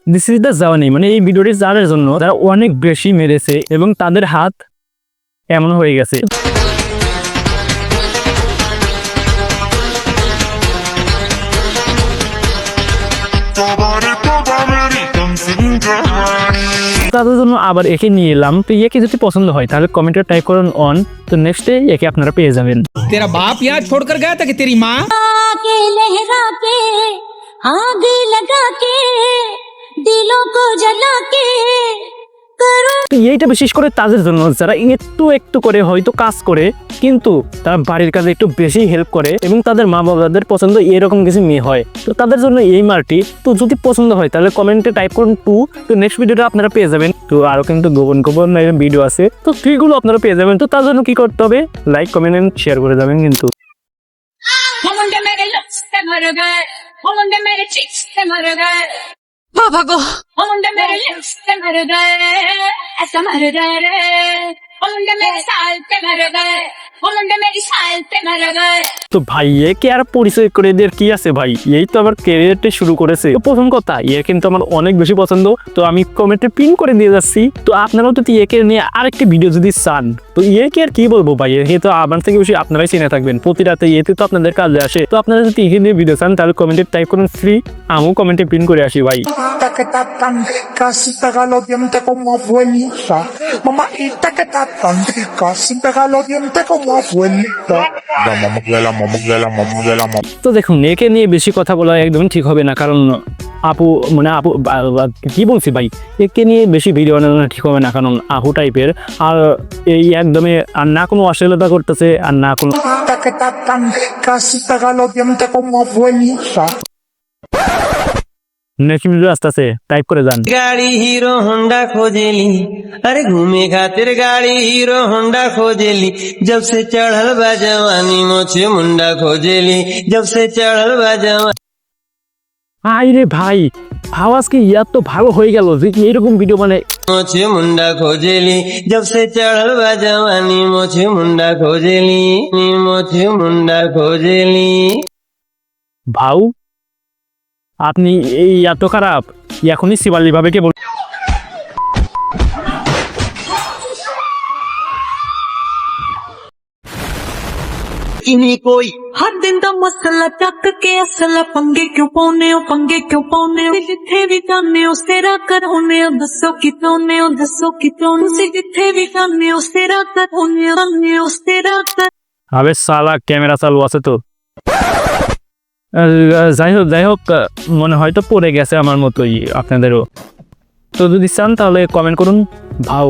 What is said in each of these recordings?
This is the journey, মানে এই ভিডিওটি যাদের জন্য যারা অনেক বেশি মেরেছে এবং তাদের হাত এমন হয়ে গেছে। তাদের জন্য আবার একে নিয়ে এলাম। তো একে যদি পছন্দ হয় তাহলে কমেন্টে টাইপ করুন অন। তো নেক্সট ডে একে আপনারা পেয়ে যাবেন। तेरा बाप यहाँ छोड़कर गया था कि तेरी माँ के लहरा के आग लगा के दिलों को जला के करो। তো এইটা বিশেষ করে তাদের জন্য যারা একটু একটু করে হয়তো কাজ করে, কিন্তু তারা বাড়ির কাজে একটু বেশি হেল্প করে এবং তাদের মা বাবাদের পছন্দ এরকম কিছু মেয়ে হয়। তো তাদের জন্য এই মালটি। তো যদি পছন্দ হয় তাহলে কমেন্টে টাইপ করুন 2। তো নেক্সট ভিডিওটা আপনারা পেয়ে যাবেন। তো আরো কিন্তু গোপন গোপন ভিডিও আছে, তো সেইগুলো আপনারা পেয়ে যাবেন। তো তার জন্য কি করতে হবে, লাইক কমেন্ট এন্ড শেয়ার করে যাবেন। কিন্তু मुंडे मेरे लक्ष्य से मर गए, मुंडे मेरे चिक्स से मर गए, बाबा को मुंडे मेरे लक्ष्य से मर गए, ऐसा मर गए रे, मुंडे मेरे साल पे मर गए, मुंडे मेरी साल पे मर गए। তো ভাই একে আর পরিচয় করে দিয়ে কি আছে ভাই, এই তো আবার ক্যারিয়ারটা শুরু করেছে। তো প্রথম কথা, এর কিন্তু আমার অনেক বেশি পছন্দ। তো আমি কমেন্টে পিন করে দিয়ে যাচ্ছি। তো আপনারাও যদি একে নিয়ে আরেকটি ভিডিও যদি চান, তো একে আর কি বলবো ভাই, একে তো আমার থেকে বেশি আপনারাই চিনে থাকবেন। প্রতি রাতে এতে তো আপনাদের কাজে আসে। তো আপনারা যদি একে নিয়ে ভিডিও চান তাহলে কমেন্টে টাইপ করুন ফ্রি, আমিও কমেন্টে পিন করে আসি ভাই। Que está tan rica, si pega los dientes como abuelita. Mamá, que está tan rica, si pega los dientes como abuelita. La mamá de la mamá de la mamá de la mamá. তো দেখুন, একে নিয়ে বেশি কথা বলা একদমই ঠিক হবে না, কারণ আপু মানে আপু কি বলছি ভাই, একে নিয়ে বেশি ভিডিও বানানো ঠিক হবে না, কারণ আপু টাইপের। আর এই একদমই আর না কোনো অশ্লীলতা করতেছে আর না কোনো। Que está tan rica, si pega los dientes como abuelita. Next video আসতেছে, টাইপ করে যান। गाड़ी हीरो होंडा खोजेली, अरे घूमे खातिर गाड़ी हीरो होंडा खोजेली, जब से चढ़ल बा जवानी मोछे मुंडा खोजेली, जब से चढ़ल बा जवानी। আরে ভাই, আওয়াজ কি এত ভালো হয়ে গেল যে এইরকম ভিডিও মানে मोछे मुंडा खोजेली, जब से चढ़ल बा जवानी मोछे मुंडा खोजेली, मोछे मुंडा खोजेली। ভাও আপনি এই এত খারাপ, এখনই শিবালি ভাবেকে বল। इन्हीं कोई हर दिन दा मसला चक के असला पंगे क्यों पाउने हो, पंगे क्यों पाउने हो, जिथे भी जाने हो तेरा करौने हो, दसो कितोने हो, दसो कितोने से जिथे भी जाने हो तेरा करौने हो, तेरा कर। আবে সালা ক্যামেরা চালু আছে তো। যাই হোক মনে হয়তো পড়ে গেছে আমার মতোই আপনাদেরও। তো যদি চান তাহলে কমেন্ট করুন। ভাও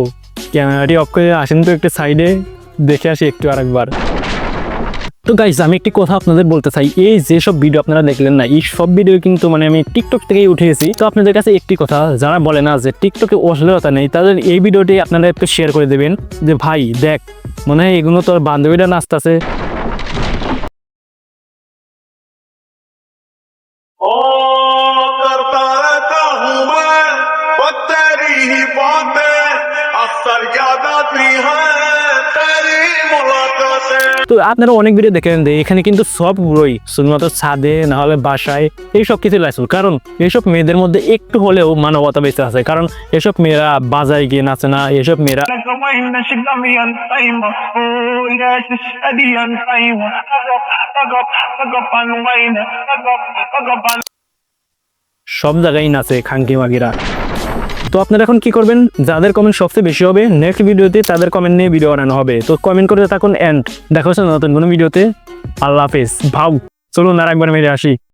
ক্যামেরাটি অফ করে আসেন তো একটু সাইডে, দেখে আসি একটু আরেকবার। তো গাইস, আমি একটি কথা আপনাদের বলতে চাই, এই যেসব ভিডিও আপনারা দেখলেন না, এই সব ভিডিও কিন্তু মানে আমি টিকটক থেকেই উঠিয়েছি। তো আপনাদের কাছে একটি কথা, যারা বলে না যে টিকটকে অশ্লীলতা নেই, তাদের এই ভিডিওটি আপনারা একটু শেয়ার করে দেবেন যে ভাই দেখ, মনে হয় এগুলো তোর বান্ধবীরা নাচতেছে। करता रहता हूँ मैं, वो तेरी ही बातें अक्सर याद आती हैं, तेरी मुलाकातें। তো আপনারা অনেক ভিডিও দেখেন যে এখানে কিন্তু সবগুলোই শুধুমাত্র ছাদে না হলে বাসায় এইসব কিছু লাগছে, কারণ এইসব মেয়েদের মধ্যে একটু হলেও মানবতা বেঁচে আছে। কারণ এসব মেয়েরা বাজায় গিয়ে নাচে না, এসব মেয়েরা সব জায়গায় নাচে খাঙ্কি মাগিরা। তো আপনারা এখন কি করবেন, যাদের কমেন্ট সবচেয়ে বেশি হবে নেক্সট ভিডিওতে তাদের কমেন্ট নিয়ে ভিডিও বানানো হবে। তো কমেন্ট করে থাকুন এন্ড দেখা হচ্ছে নতুন কোনো ভিডিওতে। আল্লাহ হাফেজ। ভাও চলুন আর একবার মেরে আসি।